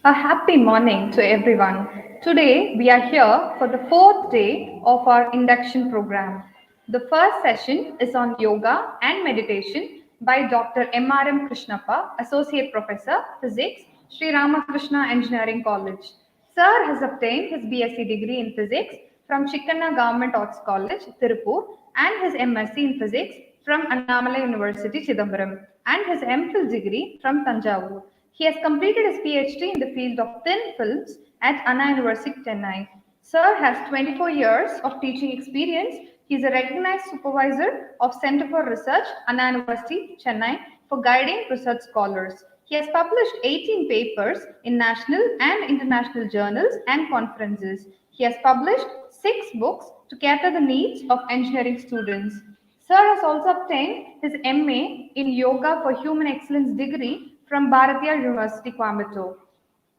A happy morning to everyone. Today we are here for the fourth day of our induction program. The first session is on yoga and meditation by Dr. M.R.M. Krishnappa, Associate Professor, Physics, Sri Ramakrishna Engineering College. Sir has obtained his BSc degree in Physics from Chikkanna Government Arts College, Tirupur, and his MSc in Physics from Annamalai University, Chidambaram, and his MPhil degree from Tanjavur. He has completed his PhD in the field of thin films at Anna University, Chennai. Sir has 24 years of teaching experience. He is a recognized supervisor of Center for Research, Anna University, Chennai, for guiding research scholars. He has published 18 papers in national and international journals and conferences. He has published 6 books to cater the needs of engineering students. Sir has also obtained his MA in Yoga for Human Excellence degree from Bharatiya University, Coimbatore.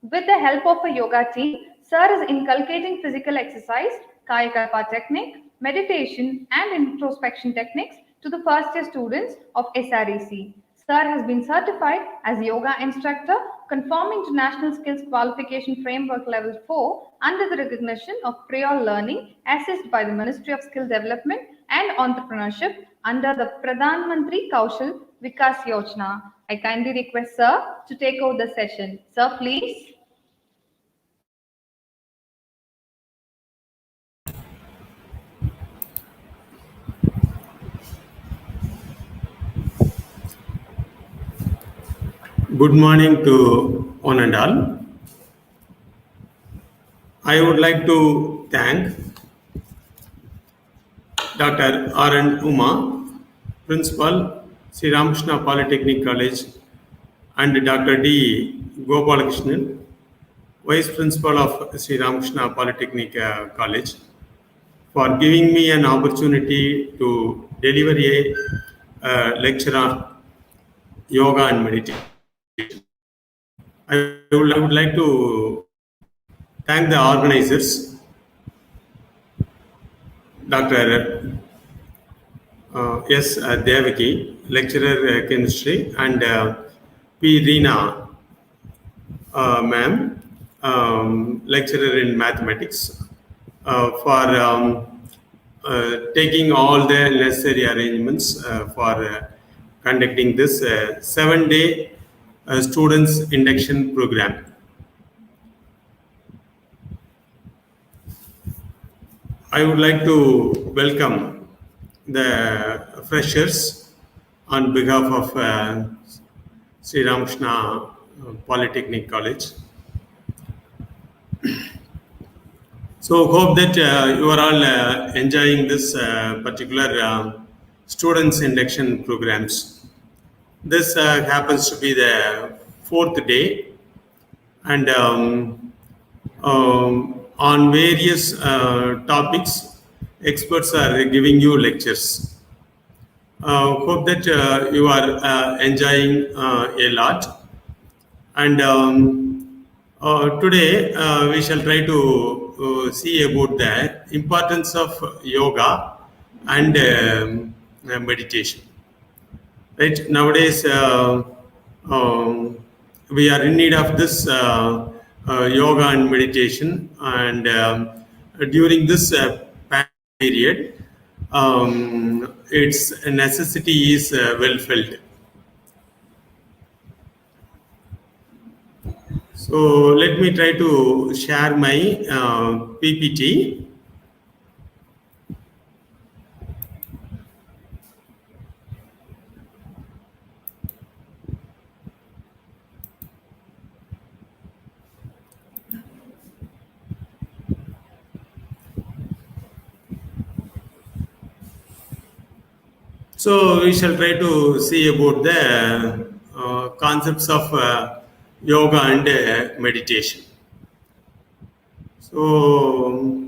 With the help of a yoga team, Sir is inculcating physical exercise, Kayakalpa technique, meditation, and introspection techniques to the first year students of SREC. Sir has been certified as yoga instructor, conforming to National Skills Qualification Framework Level 4 under the recognition of prior learning assessed by the Ministry of Skill Development and Entrepreneurship under the Pradhan Mantri Kaushal Vikas Yojana. I kindly request Sir to take over the session. Sir, please. Good morning to one and all. I would like to thank Dr. R. N. Uma, Principal, Sri Ramakrishna Polytechnic College, and Dr. D. Gopalakrishnan, Vice Principal of Sri Ramakrishna Polytechnic College, for giving me an opportunity to deliver a lecture on yoga and meditation. I would like to thank the organizers, Dr. S. Devaki, lecturer chemistry, and P. Reena, ma'am, lecturer in mathematics, for taking all the necessary arrangements for conducting this 7-day students induction program. I would like to welcome the freshers on behalf of Sri Ramakrishna Polytechnic College. So hope that you are all enjoying this particular students induction programs. This happens to be the fourth day, and on various topics, experts are giving you lectures. Hope that you are enjoying a lot. And today we shall try to see about the importance of yoga and meditation. Right nowadays, we are in need of this yoga and meditation, and during this period, its necessity is well felt. So let me try to share my PPT. So we shall try to see about the concepts of yoga and meditation. So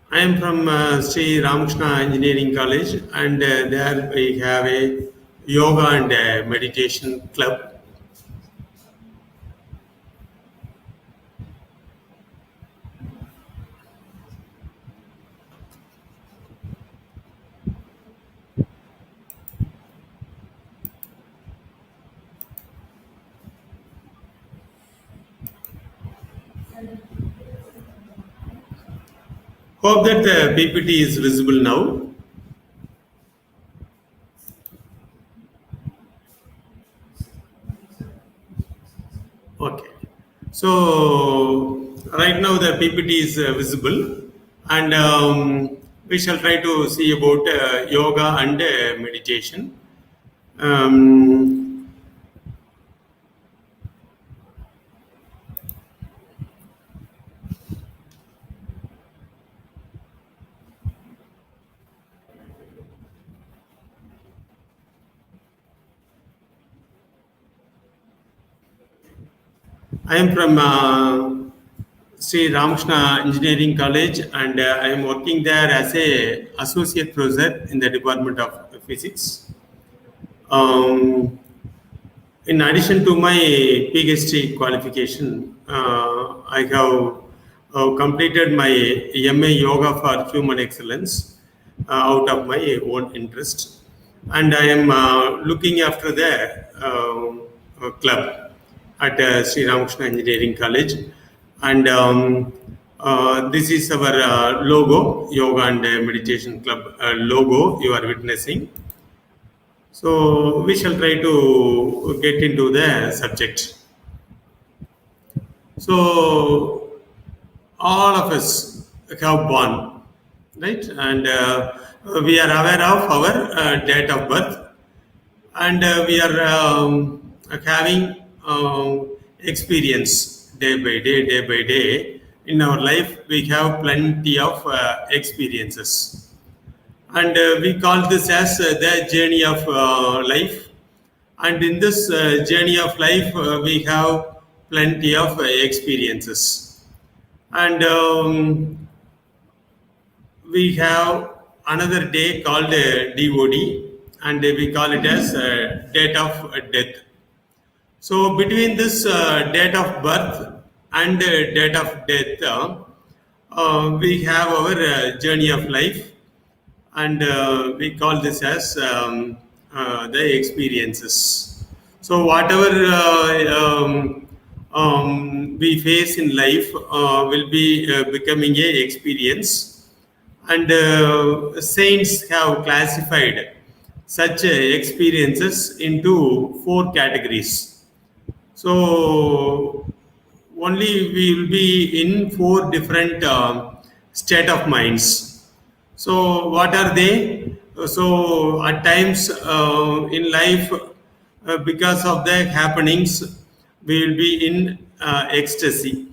I am from Sri Ramakrishna Engineering College, and there we have a yoga and meditation club. Hope that the PPT is visible now. Okay. So right now the PPT is visible, and we shall try to see about yoga and meditation. Um, I am from Sri Ramakrishna Engineering College, and I am working there as a associate professor in the Department of Physics. Um, In addition to my PhD qualification, I have completed my MA Yoga for Human Excellence out of my own interest, and I am looking after the club at Sri Ramakrishna Engineering College, and this is our logo, Yoga and Meditation Club logo you are witnessing. So we shall try to get into the subject. So all of us have born, right? And we are aware of our date of birth, and we are having experience day by day. In our life, we have plenty of experiences, and we call this as the journey of life. And in this journey of life, we have plenty of experiences, and we have another day called DOD, and we call it as date of death. So between this date of birth and date of death, we have our journey of life, and we call this as the experiences. So whatever we face in life will be becoming a experience, and saints have classified such experiences into four categories. So only we will be in four different state of minds. So what are they? So at times in life, because of the happenings, we will be in ecstasy.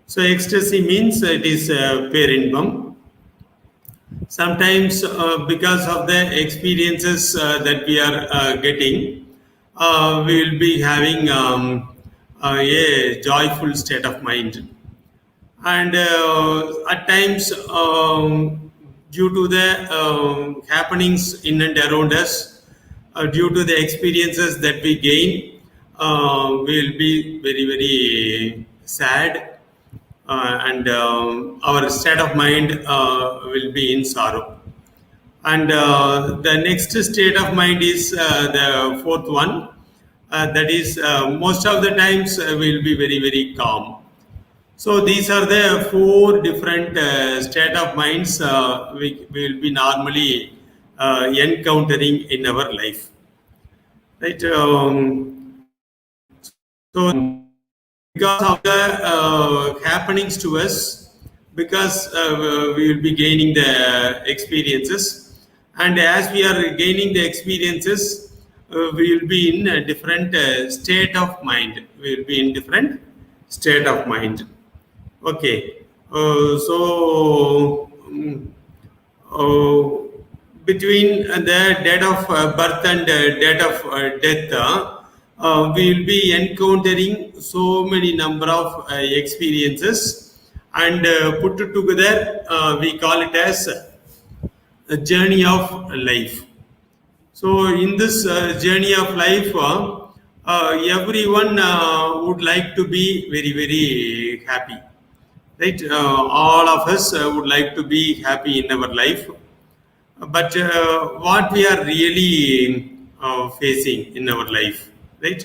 So ecstasy means it is perimbum. Sometimes because of the experiences that we are getting, we will be having a joyful state of mind, and at times due to the happenings in and around us, due to the experiences that we gain, we will be very sad, and our state of mind will be in sorrow. And the next state of mind is the fourth one, that is most of the times we will be very calm. So these are the four different state of minds we will be normally encountering in our life, right? Because of the happenings to us, because we will be gaining the experiences, and as we are gaining the experiences, we will be in a different state of mind. We will be in different state of mind. Okay, so uh, between the date of birth and date of death, we will be encountering so many number of experiences, and put together, we call it as a journey of life. So in this journey of life, everyone would like to be very happy, right? All of us would like to be happy in our life, but what we are really facing in our life, right,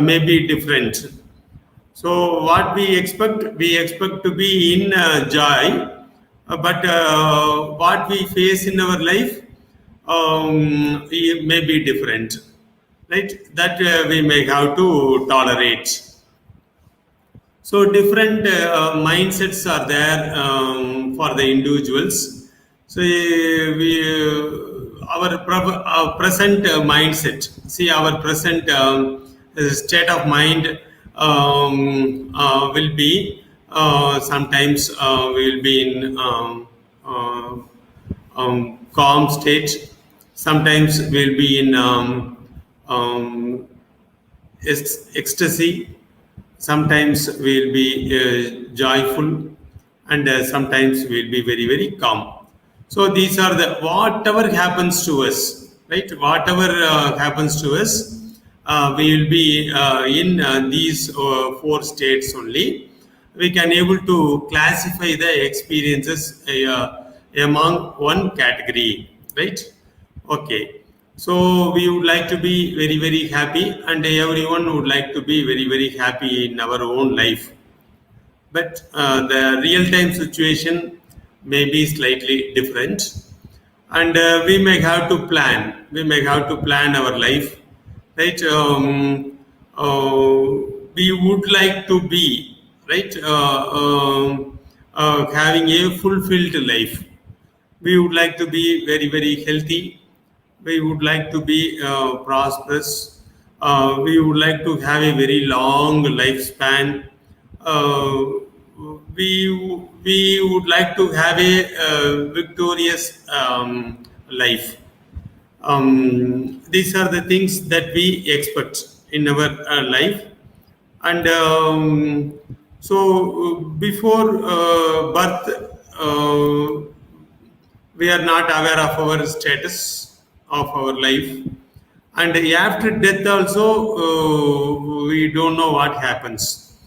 may be different. So what we expect to be in joy, but what we face in our life it may be different, right? That we may have to tolerate. So different mindsets are there for the individuals. So our present mindset. See, our present state of mind will be sometimes we will be in calm state. Sometimes we'll be in um, ecstasy. Sometimes we'll be joyful, and sometimes we'll be very very calm. So these are the whatever happens to us, right? Whatever happens to us, we will be in these four states only. We can able to classify the experiences among one category, right? Okay. So we would like to be very, very happy, and everyone would like to be very, very happy in our own life. But the real time situation may be slightly different, and we may have to plan. We may have to plan our life, right? We would like to be, right, having a fulfilled life. We would like to be very very healthy. We would like to be prosperous. We would like to have a very long lifespan. uh, we would like to have a victorious life. These are the things that we expect in our life. And so before birth, we are not aware of our status of our life, and after death also we don't know what happens.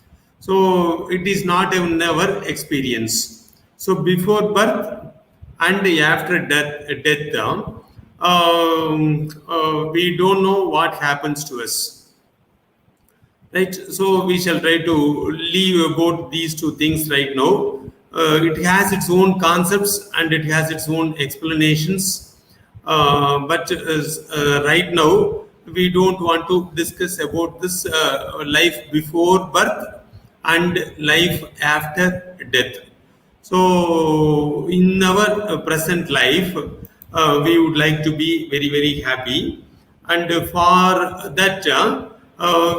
So it is not a never experience. So before birth and after death, we don't know what happens to us, right? So we shall try to leave about these two things right now. It has its own concepts and it has its own explanations, but right now we don't want to discuss about this life before birth and life after death. So, in our present life, we would like to be very, very happy, and for that,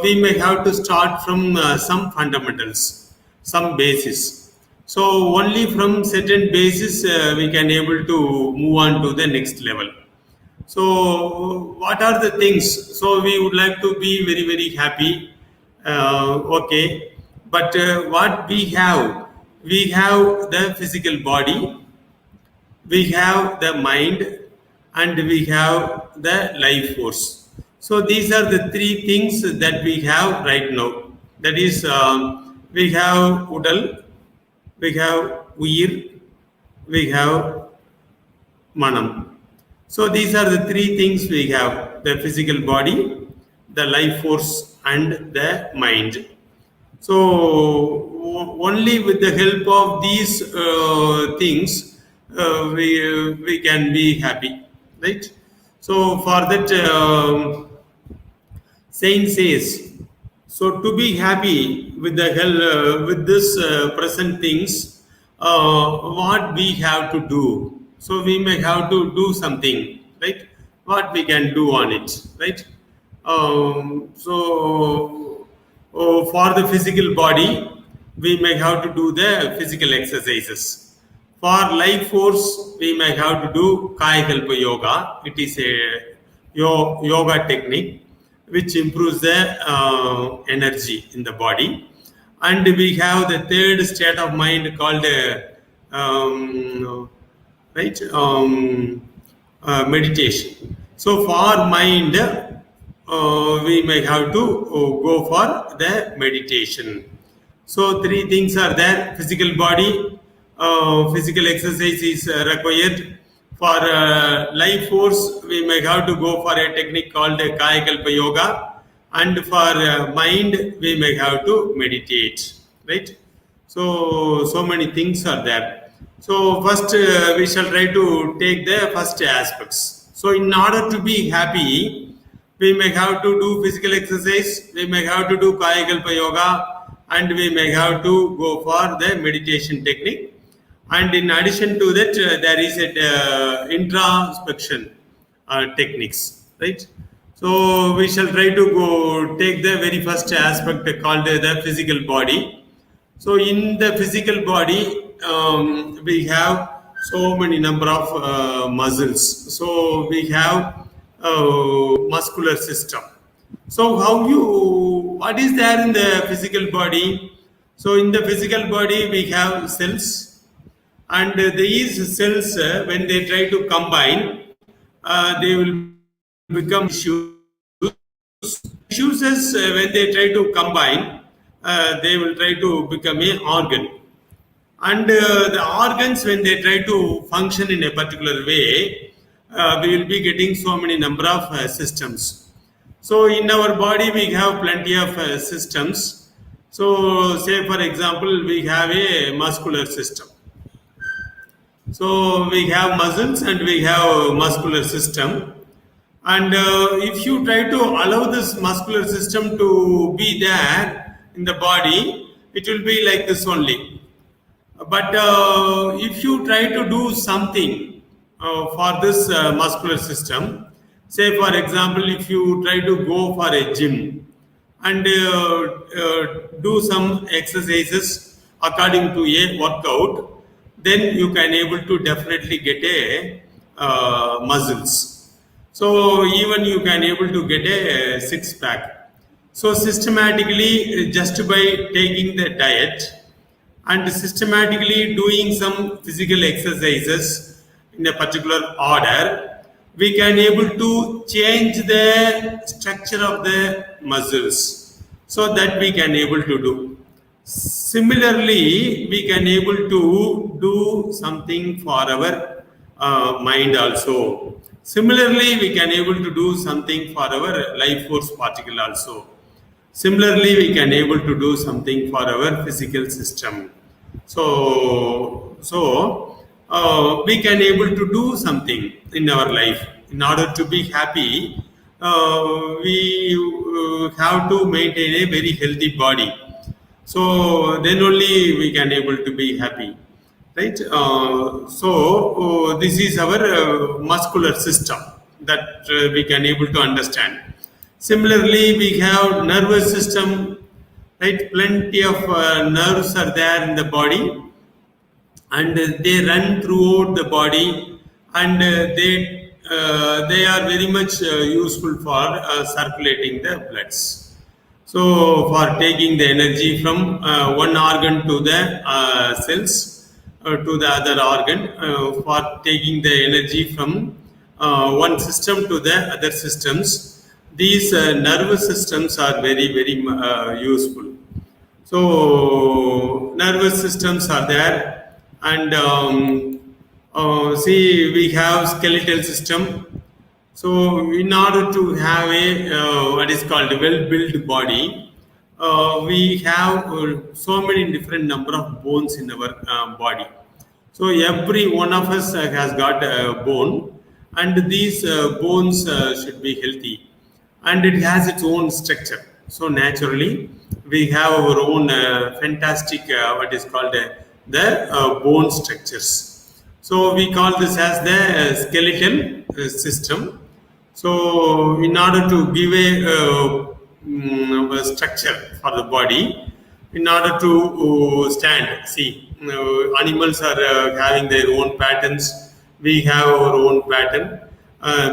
we may have to start from some fundamentals, some basis. So, only from certain basis we can able to move on to the next level. So, what are the things? So, we would like to be very, very happy. Okay, but what we have the physical body, we have the mind, and we have the life force. So, these are the three things that we have right now. That is, we have udal, we have uyir, we have manam. So these are the three things we have: the physical body, the life force, and the mind. So only with the help of these things we can be happy, right? So for that, Saint says, so to be happy with the hell with this present things, what we have to do? So we may have to do something, right? What we can do on it, right? For the physical body, we may have to do the physical exercises. For life force, we may have to do Kaya Kalpa Yoga. It is a yoga technique which improves the energy in the body. And we have the third state of mind called right meditation. So for mind, we may have to go for the meditation. So three things are there: physical body, physical exercise is required. For life force, we may have to go for a technique called Kaya Kalpa Yoga, and for mind, we may have to meditate. Right? So many things are there. So first we shall try to take the first aspects. So in order to be happy, we may have to do physical exercise, we may have to do Kaya Kalpa yoga, and we may have to go for the meditation technique. And in addition to that, there is a introspection techniques, right? So we shall try to go take the very first aspect called the physical body. So in the physical body, we have so many number of muscles. So we have muscular system. So what is there in the physical body? So in the physical body, we have cells, and these cells, when they try to combine, they will become tissues. Tissues, when they try to combine, they will try to become a organ. And the organs, when they try to function in a particular way, we will be getting so many number of systems. So in our body, we have plenty of systems. So say for example, we have a muscular system. So we have muscles and we have muscular system. And if you try to allow this muscular system to be there in the body, it will be like this only. But if you try to do something for this muscular system, say for example, if you try to go for a gym and do some exercises according to a workout, then you can able to definitely get a muscles. So even you can able to get a six pack. So systematically, just by taking the diet and systematically doing some physical exercises in a particular order, we can able to change the structure of the muscles, so that we can able to do. Similarly, we can able to do something for our mind also. Similarly, we can able to do something for our life force particle also. Similarly, we can able to do something for our physical system. So we can able to do something in our life. In order to be happy, we have to maintain a very healthy body. So then only we can able to be happy, right? This is our muscular system that we can able to understand. Similarly, we have nervous system, right? Plenty of nerves are there in the body, and they run throughout the body, and they are very much useful for circulating the bloods. So for taking the energy from one organ to the cells, to the other organ, for taking the energy from one system to the other systems, these nervous systems are very useful. So nervous systems are there, and see, we have skeletal system. So in order to have a what is called a well-built body, we have so many different number of bones in our body. So every one of us has got a bone, and these bones should be healthy, and it has its own structure. So naturally, we have our own fantastic what is called the bone structures. So we call this as the skeletal system. So in order to give a structure for the body, in order to stand, see, animals are having their own patterns. We have our own pattern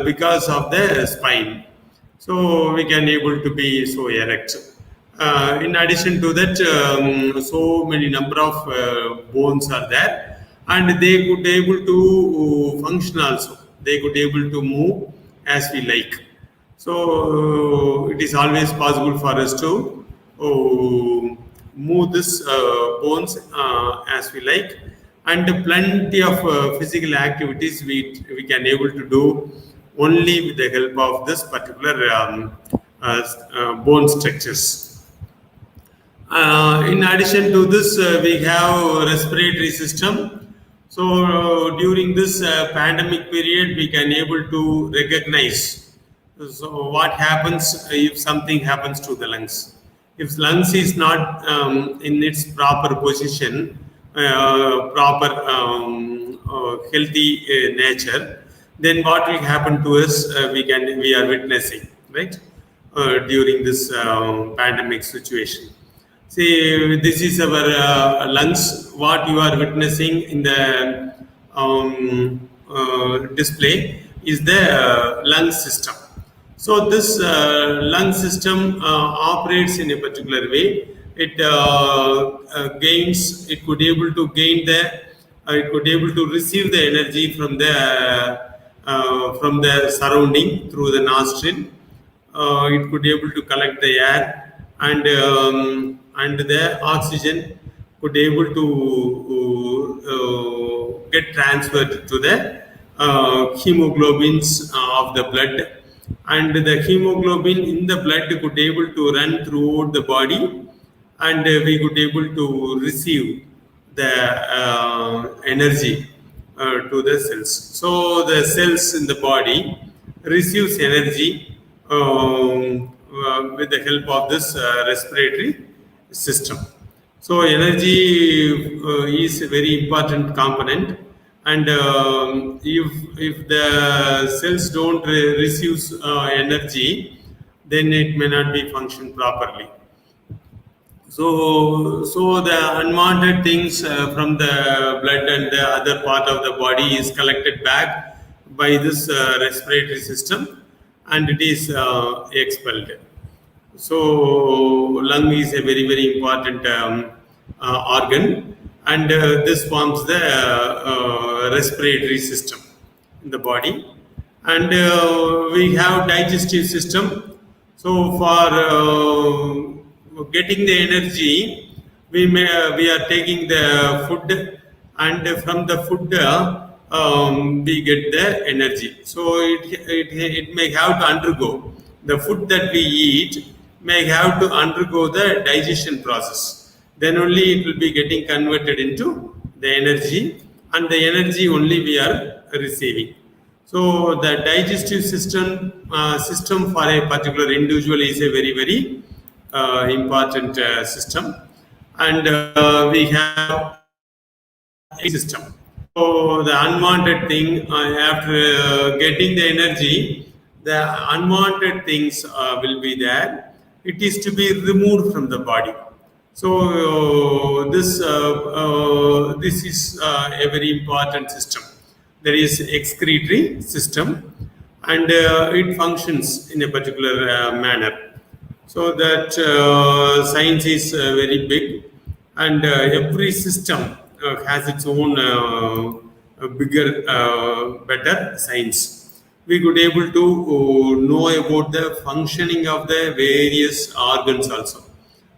because of the spine. So we can able to be so erect. In addition to that, so many number of bones are there, and they could able to function also. They could able to move as we like. So it is always possible for us to move this bones as we like, and plenty of physical activities we can able to do only with the help of this particular bone structures. In addition to this, we have respiratory system. So during this pandemic period, we can able to recognize. So what happens if something happens to the lungs? If lungs is not in its proper position, proper healthy nature, then what will happen to us? We are witnessing, right, during this pandemic situation. See, this is our lungs. What you are witnessing in the display is the lung system. So this lung system operates in a particular way. It gains. It could able to gain the. It could able to receive the energy from the surrounding through the nostril. It could able to collect the air, and the oxygen could able to get transferred to the hemoglobins of the blood, and the hemoglobin in the blood could able to run throughout the body, and we could able to receive the energy to the cells. So the cells in the body receives energy with the help of this respiratory system. So energy is a very important component, and if the cells don't receive energy, then it may not be function properly. So the unwanted things from the blood and the other part of the body is collected back by this respiratory system, and it is expelled. So lung is a very important organ, and this forms the respiratory system in the body, and we have digestive system. So for getting the energy, we are taking the food, and from the food we get the energy. So it may have to undergo the food that we eat may have to undergo the digestion process. Then only it will be getting converted into the energy, and the energy only we are receiving. So the digestive system for a particular individual is a very important system, and we have system. So the unwanted thing, after getting the energy, the unwanted things will be there. It is to be removed from the body. So this is a very important system. There is excretory system, and it functions in a particular manner. So that science is very big, and every system has its own bigger, better science. We could able to know about the functioning of the various organs also,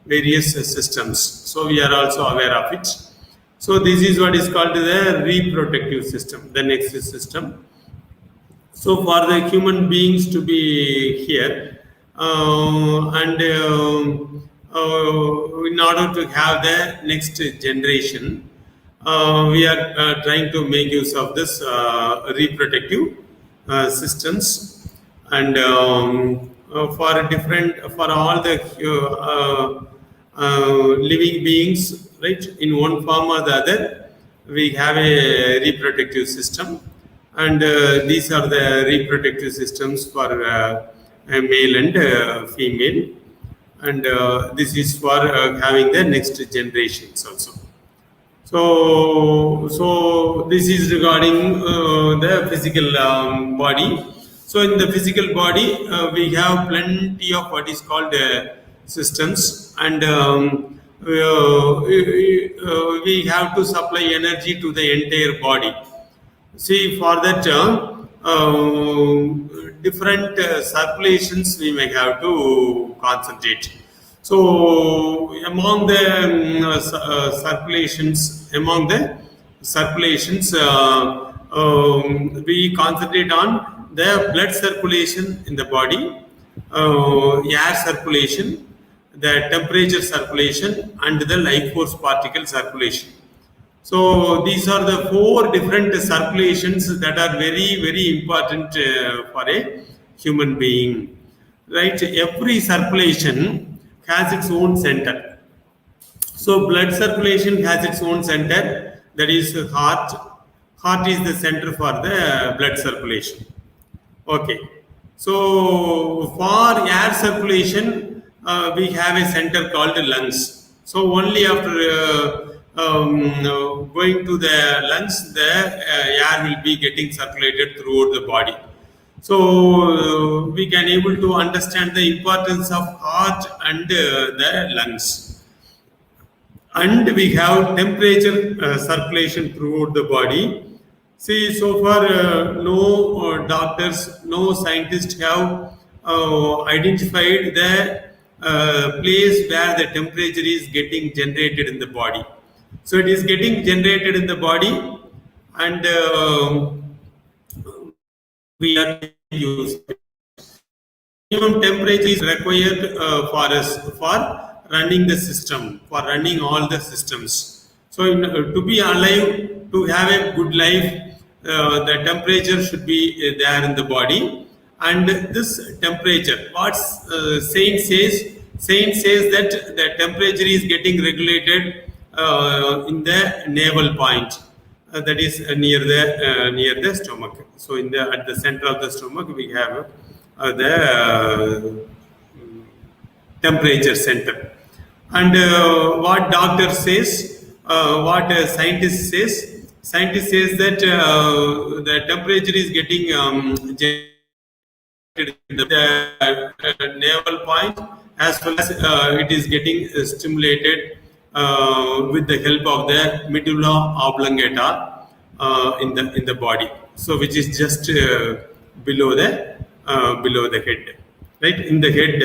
various systems. So we are also aware of it. So this is what is called the reproductive system, the next system. So for the human beings to be here, and in order to have the next generation, we are trying to make use of this reproductive systems, and for all the living beings, right, in one form or the other, we have a reproductive system, and these are the reproductive systems for male and female, and this is for having the next generations also. So this is regarding the physical body. So in the physical body, we have plenty of what is called systems, and we have to supply energy to the entire body. See, for that different circulations we may have to concentrate. So among the circulations, we concentrate on the blood circulation in the body, air circulation, the temperature circulation, and the life force particle circulation. So these are the four different circulations that are very, very important for a human being. Right? Every circulation has its own center. So blood circulation has its own center, that is heart. Heart is the center for the blood circulation. Okay. So for air circulation, we have a center called lungs. So only after going to the lungs, the air will be getting circulated throughout the body. So we can able to understand the importance of heart and the lungs. And we have temperature circulation throughout the body. See, so far no doctors, no scientists have identified the place where the temperature is getting generated in the body. So it is getting generated in the body, and we are used. Minimum temperature is required for us for running the system, for running all the systems. So to be alive, to have a good life, the temperature should be there in the body. And this temperature, what saint says that the temperature is getting regulated in the navel point. That is near the stomach. So in the at the center of the stomach we have the temperature center. And what doctor says, what scientist says that the temperature is getting generated in the navel point, as well as it is getting stimulated with the help of the medulla oblongata in the body. So which is just below the head, right? In the head,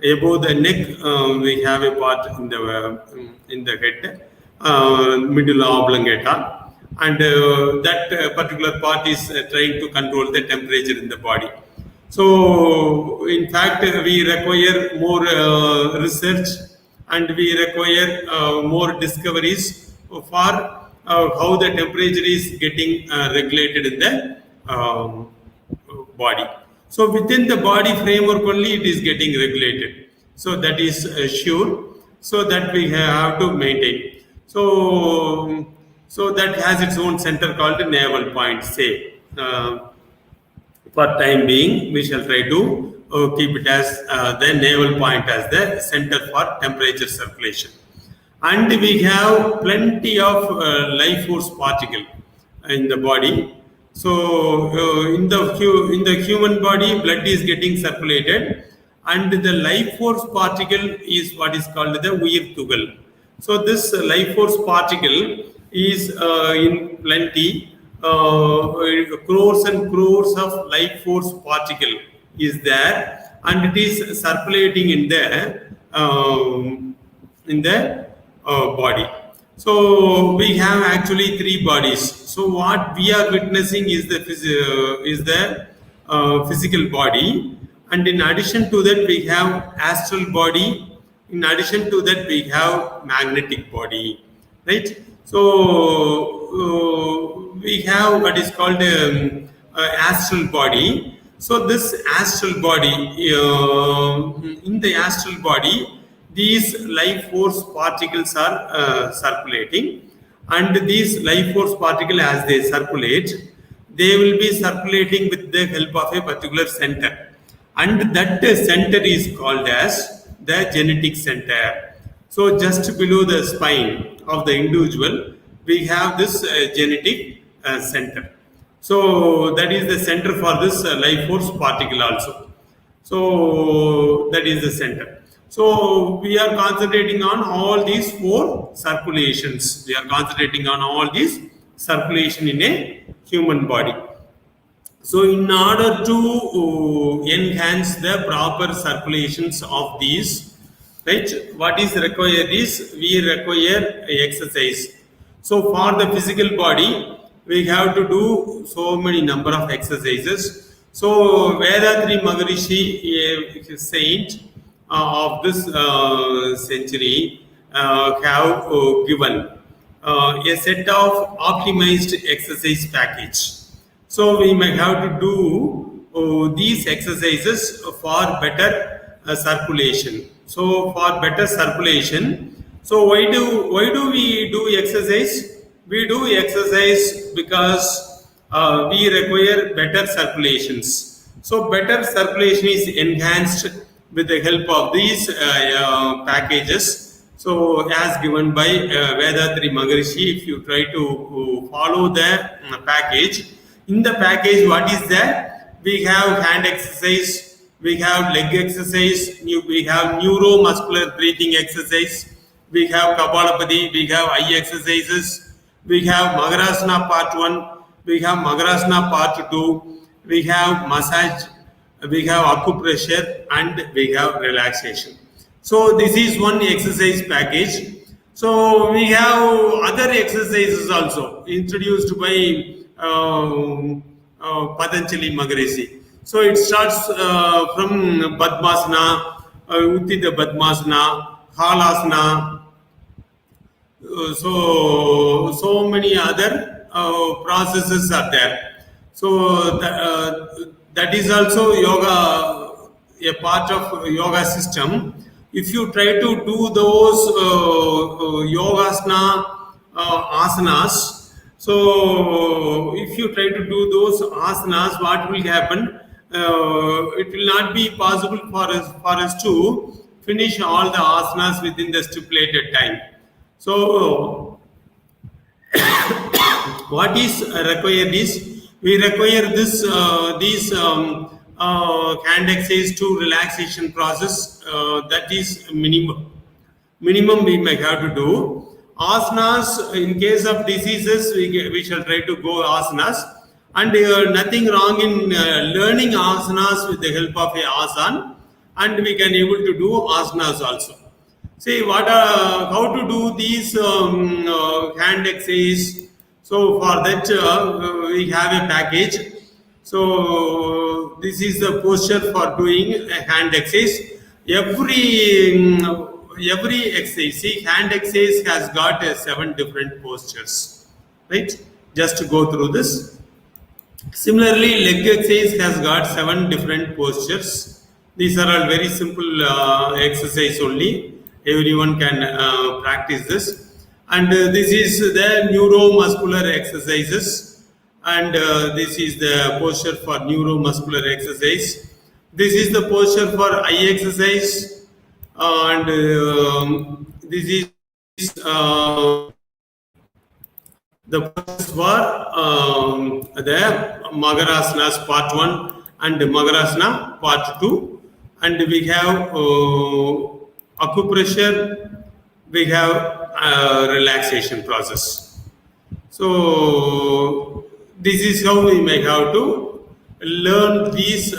above the neck, we have a part in the head, medulla oblongata, and that particular part is trying to control the temperature in the body. So, in fact, we require more research, and we require more discoveries for how the temperature is getting regulated in the body. So within the body framework only it is getting regulated. So that is sure. So that we have to maintain. So that has its own center called the navel point. Say for time being, we shall try to keep it as the navel point as the center for temperature circulation. And we have plenty of life force particle in the body. So in the human body, blood is getting circulated, and the life force particle is what is called the உயிர்த்துகள். So this life force particle is in plenty. Crores and crores of life force particle is there, and it is circulating in the body. So we have actually three bodies. So what we are witnessing is the physical body, and in addition to that we have astral body. In addition to that we have magnetic body, right? So we have what is called astral body. So this astral body, in the astral body, these life force particles are circulating, and these life force particles, as they circulate, they will be circulating with the help of a particular center, and that center is called as the genetic center. So just below the spine of the individual, we have this genetic center. So that is the center for this life force particle also. So that is the center. So we are concentrating on all these four circulations. We are concentrating on all these circulation in a human body. So in order to enhance the proper circulations of these, right, what is required is we require exercise. So for the physical body, we have to do so many number of exercises. So Vedatri Maharishi, a saint of this century, have given a set of optimized exercise package. So we may have to do these exercises for better circulation. So for better circulation, so why do we do exercise? We do exercise because we require better circulations. So better circulation is enhanced with the help of these packages. So as given by Vedatri Maharishi, if you try to follow the package, in the package what is there? We have hand exercise, we have leg exercise, we have neuromuscular breathing exercise, we have Kapalapati, we have eye exercises, we have Maharasana part 1, we have Maharasana part 2, we have massage, we have acupressure, and we have relaxation. So this is one exercise package. So we have other exercises also introduced by Patanjali Maharishi. So it starts from Padmasana, Uttita Padmasana, Halasana, so many other processes are there. So that is also yoga, a part of yoga system. If you try to do those yogasana asanas, so if you try to do those asanas, what will happen? It will not be possible for us to finish all the asanas within the stipulated time. So what is required is we require this these hand exercise to relaxation process, that is minimum we may have to do. Asanas, in case of diseases, we shall try to go asanas, and nothing wrong in learning asanas with the help of a asan, and we can able to do asanas also. See how to do these hand exercise. So for that we have a package. So this is the posture for doing a hand exercise. Every exercise, see, hand exercise has got 7 different postures, right? Just to go through this. Similarly, leg exercise has got 7 different postures. These are all very simple exercise only. Everyone can practice this. And this is the neuromuscular exercises. And this is the posture for neuromuscular exercise. This is the posture for eye exercise. And this is the process for the Maharasanas part 1 and Maharasana part 2. And we have acupressure, we have relaxation process. So this is how we may have to learn these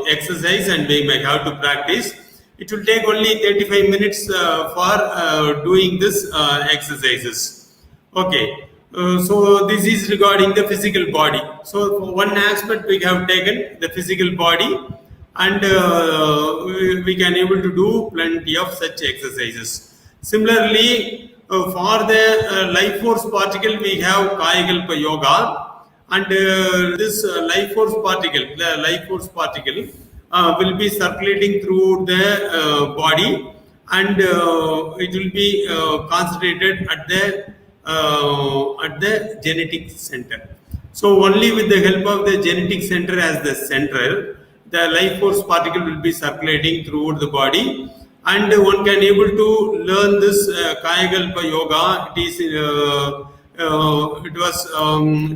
exercise, and we may have to practice. It will take only 35 minutes for doing this exercises. Okay. So this is regarding the physical body. So for one aspect we have taken the physical body, and we can able to do plenty of such exercises. Similarly, for the life force particle, we have Kayakalpa yoga, and this life force particle will be circulating through the body, and it will be concentrated at the genetic center. So only with the help of the genetic center as the center, the life force particle will be circulating throughout the body, and one can able to learn this Kayakalpa yoga. It was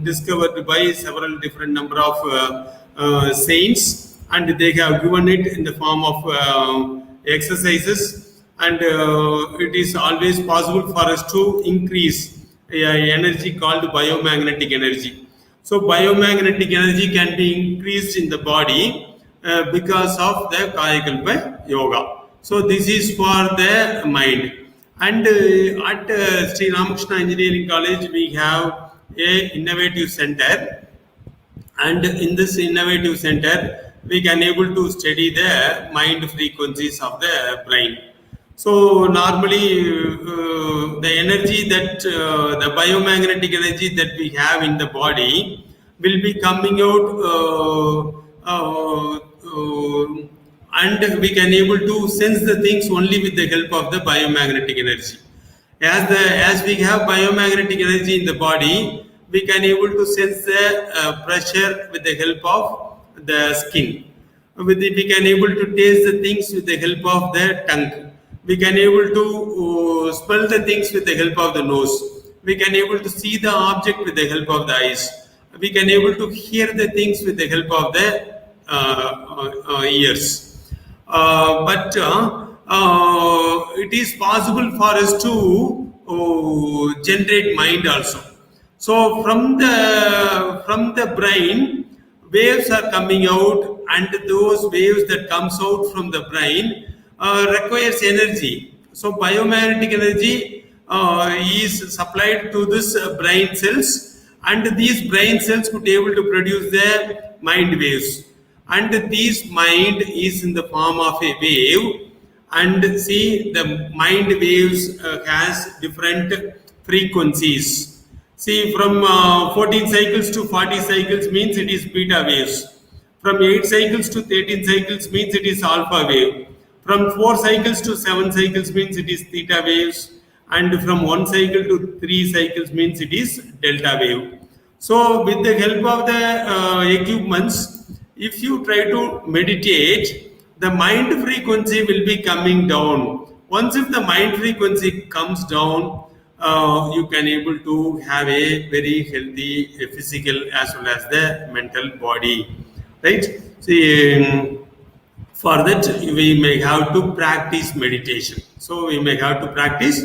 discovered by several different number of saints, and they have given it in the form of exercises, and it is always possible for us to increase energy called biomagnetic energy. So biomagnetic energy can be increased in the body because of the Kayakalpa yoga. So this is for the mind. And at Sri Ramakrishna Engineering College, we have a innovative center, and in this innovative center we can able to study the mind frequencies of the brain. So normally, the energy that the biomagnetic energy that we have in the body will be coming out, and we can able to sense the things only with the help of the biomagnetic energy. As we have biomagnetic energy in the body, we can able to sense the pressure with the help of the skin. With it, we can able to taste the things with the help of the tongue. We can able to smell the things with the help of the nose. We can able to see the object with the help of the eyes. We can able to hear the things with the help of the ears. But it is possible for us to generate mind also. So from the brain, waves are coming out, and those waves that comes out from the brain requires energy. So biomagnetic energy is supplied to this brain cells, and these brain cells could be able to produce the mind waves. And this mind is in the form of a wave, and see the mind waves has different frequencies. See, from 14 cycles to 40 cycles means it is beta waves. From 8 cycles to 13 cycles means it is alpha wave. From 4 cycles to 7 cycles means it is theta waves. And from 1 cycle to 3 cycles means it is delta wave. So, with the help of the equipments, if you try to meditate, the mind frequency will be coming down. Once if the mind frequency comes down, you can able to have a very healthy physical as well as the mental body, right? See, for that we may have to practice meditation. So we may have to practice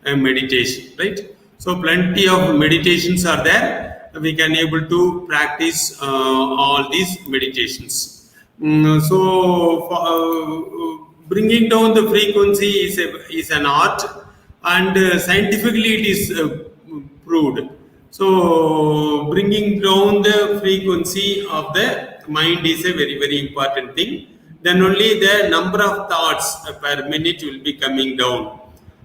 meditation, right? So plenty of meditations are there. We can able to practice all these meditations. So bringing down the frequency is an art, and scientifically it is proved. So bringing down the frequency of the mind is a very very important thing. Then only the number of thoughts per minute will be coming down.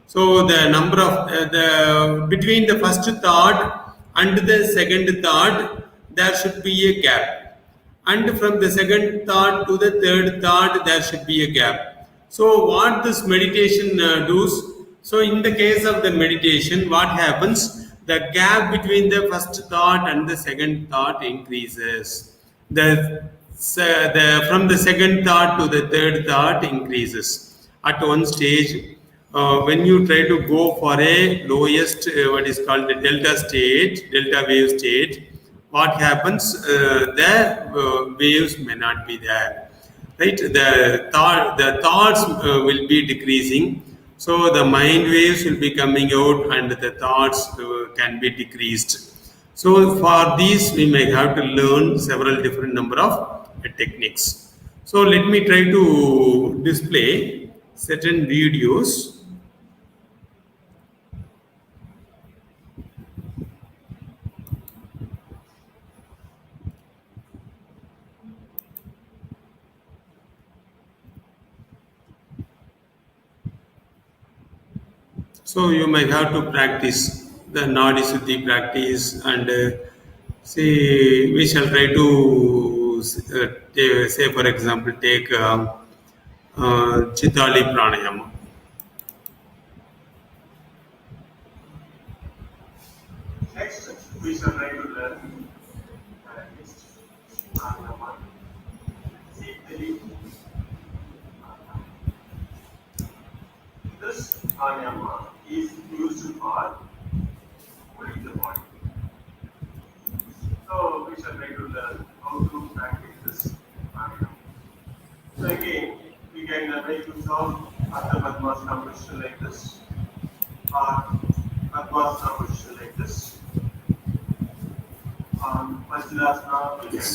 So the number of the between the first thought and the second thought, there should be a gap, and from the second thought to the third thought there should be a gap. So what this meditation does, so in the case of the meditation, what happens, the gap between the first thought and the second thought increases, the from the second thought to the third thought increases at one stage. When you try to go for a lowest what is called the delta wave state, what happens, the waves may not be there, right? The thoughts will be decreasing, so the mind waves will be coming out, and the thoughts can be decreased. So for these we may have to learn several different number of techniques. So let me try to display certain videos. So you may have to practice the Nadi Suddhi practice, and see, we shall try to say, for example, take Chitali Pranayama. Next, we shall try to learn Pranayama. This pranayama is used for cooling the body. So we shall try to learn how to practice this pranayama. So again, we can make use of Ardha Padmasana position like this, or Padmasana position like this, Vajrasana like this.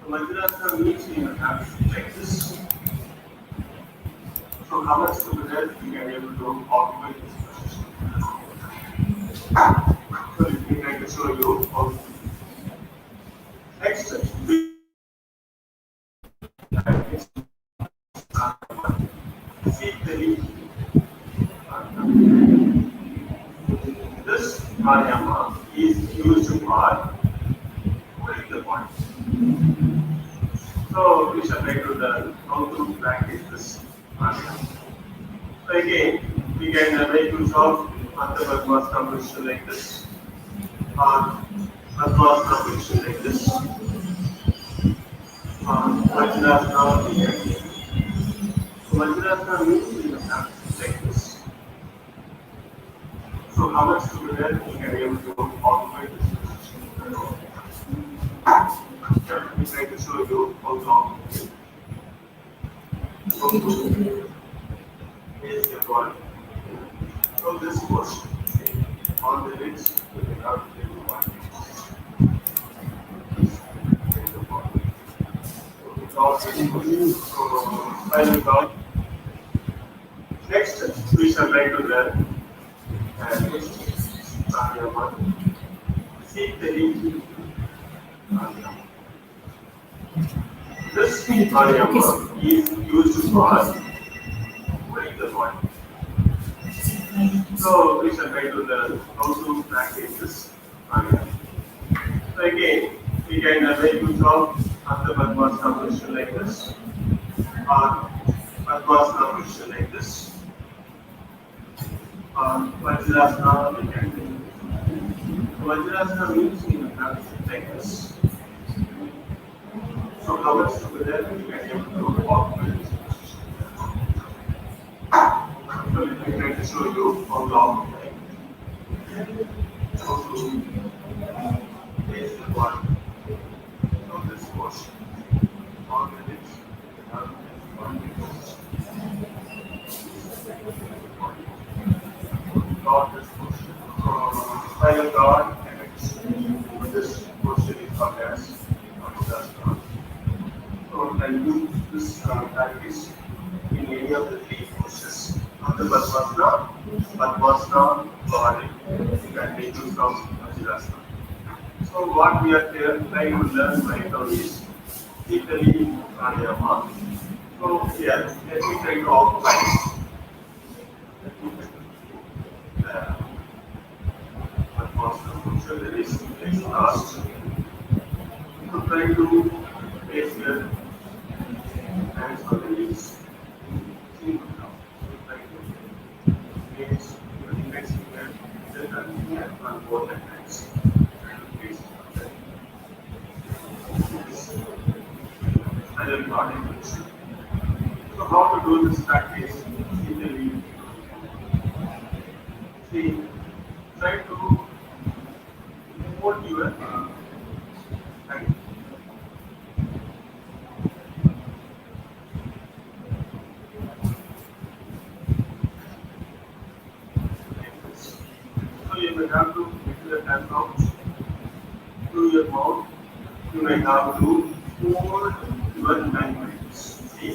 So Vajrasana means you have to like this. So how much together we are able to occupy this position. So let me try to show you how to do. Next, see the especially this pranayama is used for holding the body. So we shall try to learn how to practice this pranayama. So again, we can make use of Antapadmasana position like this, or Padmasana position like this, or Vajrasana we can take. So Vajrasana means you have like this. So how much together we can be able to occupy this position? We try to show you how long how to place your body. So this portion on the legs we can have to take one. Next, we shall try to learn and pranayama. Seek the lead pranayama. This pranayama is used for holding the body. So we shall try to learn how to practice this pranayama. So again, we can make use of Padmasana position like this, or Padmasana position like this, or Vajrasana we can do. Vajrasana means you have to sit like this. So how much together we can able to walk with this position. So let me try to show you how long how to place the body on this portion. On the lips, we have one position. Not this portion. Spinal cord and this portion is called as Anudasana. So I use this practice in any of the three poses. On the Padmasana, body, you can make use of Vajrasana. So what we are trying to learn right now is typically pranayama. So here, let me try to outline the Padmasana function that is last. So try to place your hands on the knees. See now. So try to place your index finger on both the hands. And place other body function. So how to do this practice? See, try to hold your hand. So you may have to take your hand out through your mouth. You may have to hold your hands. See?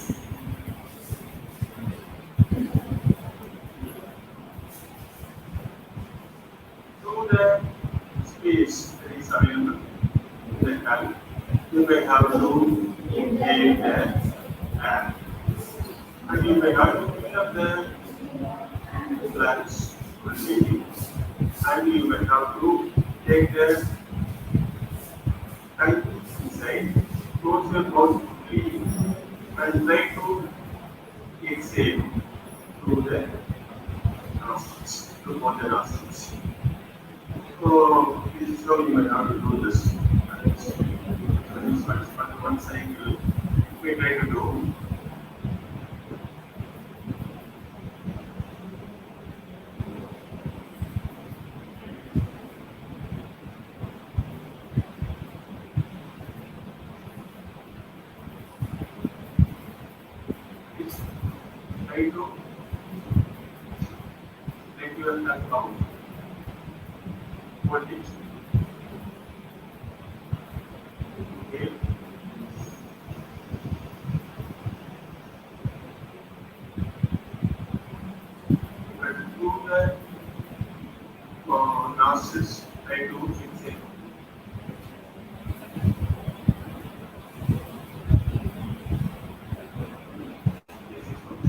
Through the space that is available in the hand, you may have to inhale the air. And you may have to fill up the lungs completely. And you may have to take the tongue inside, close your mouth completely, and try to exhale through the nostrils, through both the nostrils. So this is how you may have to do this. And this one cycle we try to do. Try to let your tongue out. Hold it. Okay. And through the nostrils, try to exhale. This is what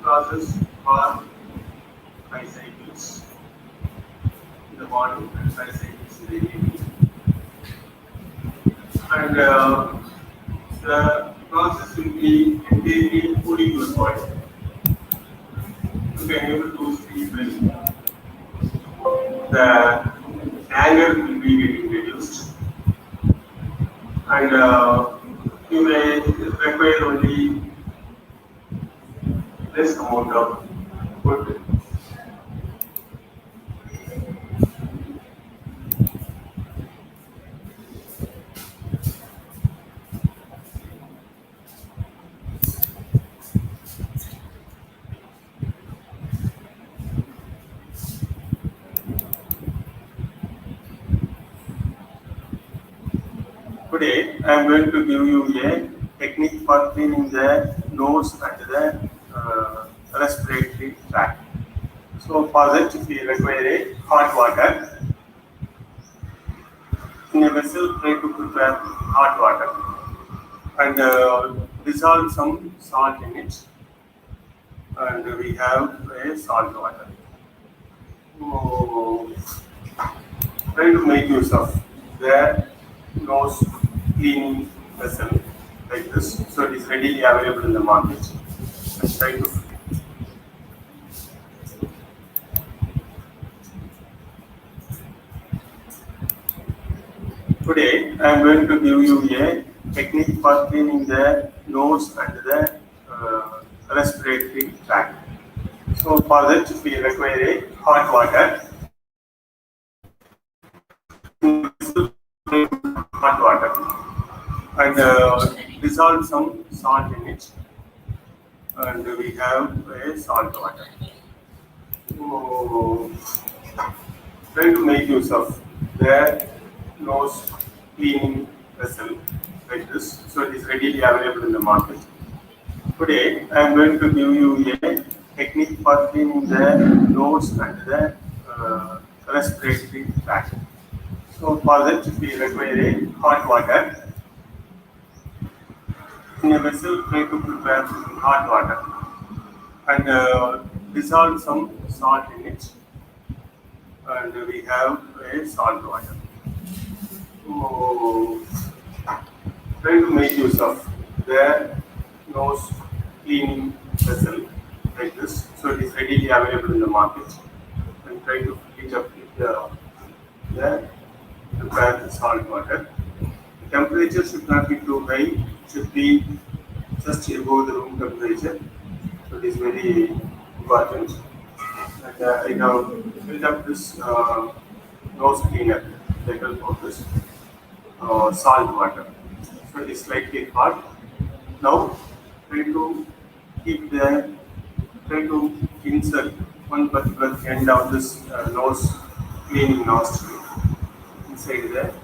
process for 5 cycles in the morning and 5 cycles in the evening. And the process will be entirely cooling your body to be able to sleep well. The anger will be getting reduced, and you may require only less amount of food. Today, I am going to give you a technique for cleaning the nose and the respiratory tract. So, for that, we require a hot water. In a vessel, try to prepare hot water and dissolve some salt in it. And we have a salt water. So, try to make use of the nose cleaning vessel like this. So it is readily available in the market. And try to Today I am going to give you a technique for cleaning the nose and the respiratory tract. So for that we require a hot water. Hot water and dissolve some salt in it, and we have a salt water. So, try to make use of the nose cleaning vessel like this. So it is readily available in the market. Today I am going to give you a technique for cleaning the nose and the respiratory tract. So for that we require a hot water. In a vessel, try to prepare hot water and dissolve some salt in it, and we have a salt water. So try to make use of the nose cleaning vessel like this. So it is readily available in the market, and try to fill it up with the prepared salt water. The temperature should not be too high, it should be just above the room temperature. So it is very important. And I have filled up this nose cleaner with the help of this salt water. So it is slightly hot. Now try to try to insert one particular end of this nose cleaning nostril inside there.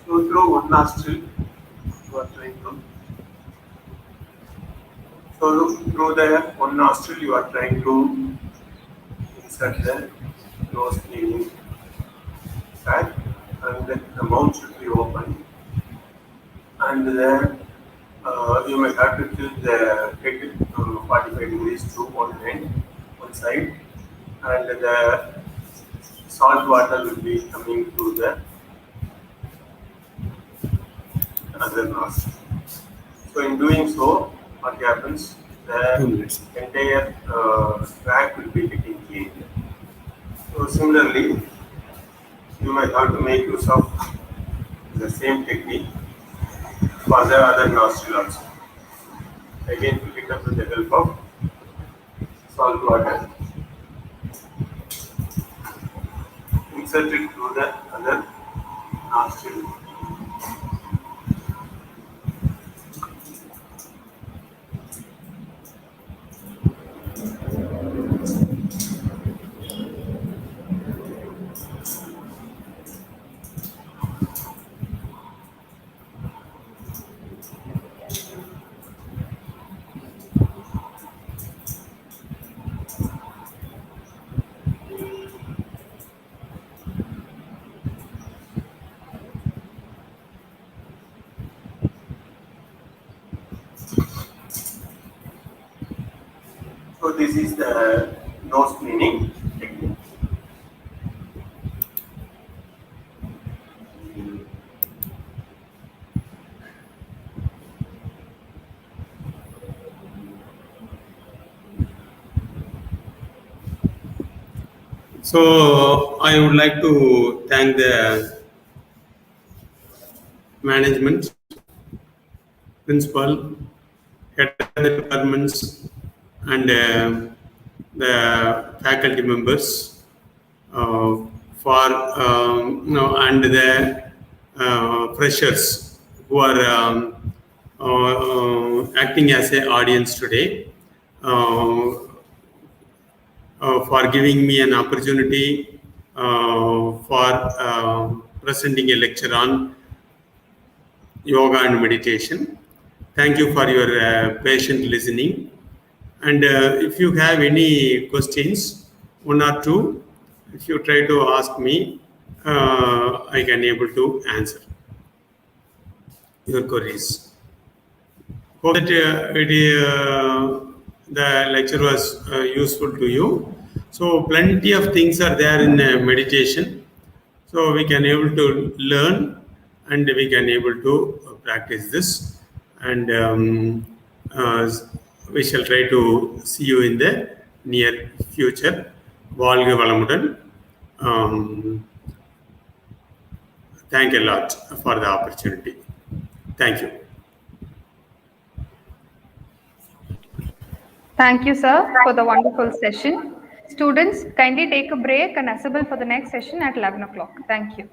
So through one nostril, you are trying to. So through the one nostril, you are trying to insert the nose cleaning sac, and the mouth should be open. And then you may have to tilt the kettle to 45 degrees to one side, and the salt water will be coming through the other nostril. So in doing so, what happens? The entire tract will be getting cleaned. So similarly, you might have to make use of the same technique for the other nostril also. Again, fill it up with the help of salt water. Insert it through the other nostril. So this is the nose cleaning technique. So I would like to thank the management, principal, head of the departments, and the faculty members for and the freshers who are acting as a audience today. For giving me an opportunity for presenting a lecture on yoga and meditation. Thank you for your patient listening. And if you have any questions, one or two, if you try to ask me, I can able to answer your queries. Hope that the lecture was useful to you. So plenty of things are there in meditation. So we can able to learn and we can able to practice this. And we shall try to see you in the near future. வாழ்க வளமுடன். Thank you a lot for the opportunity. Thank you. Thank you, sir, for the wonderful session. Students, kindly take a break and assemble for the next session at 11 o'clock. Thank you.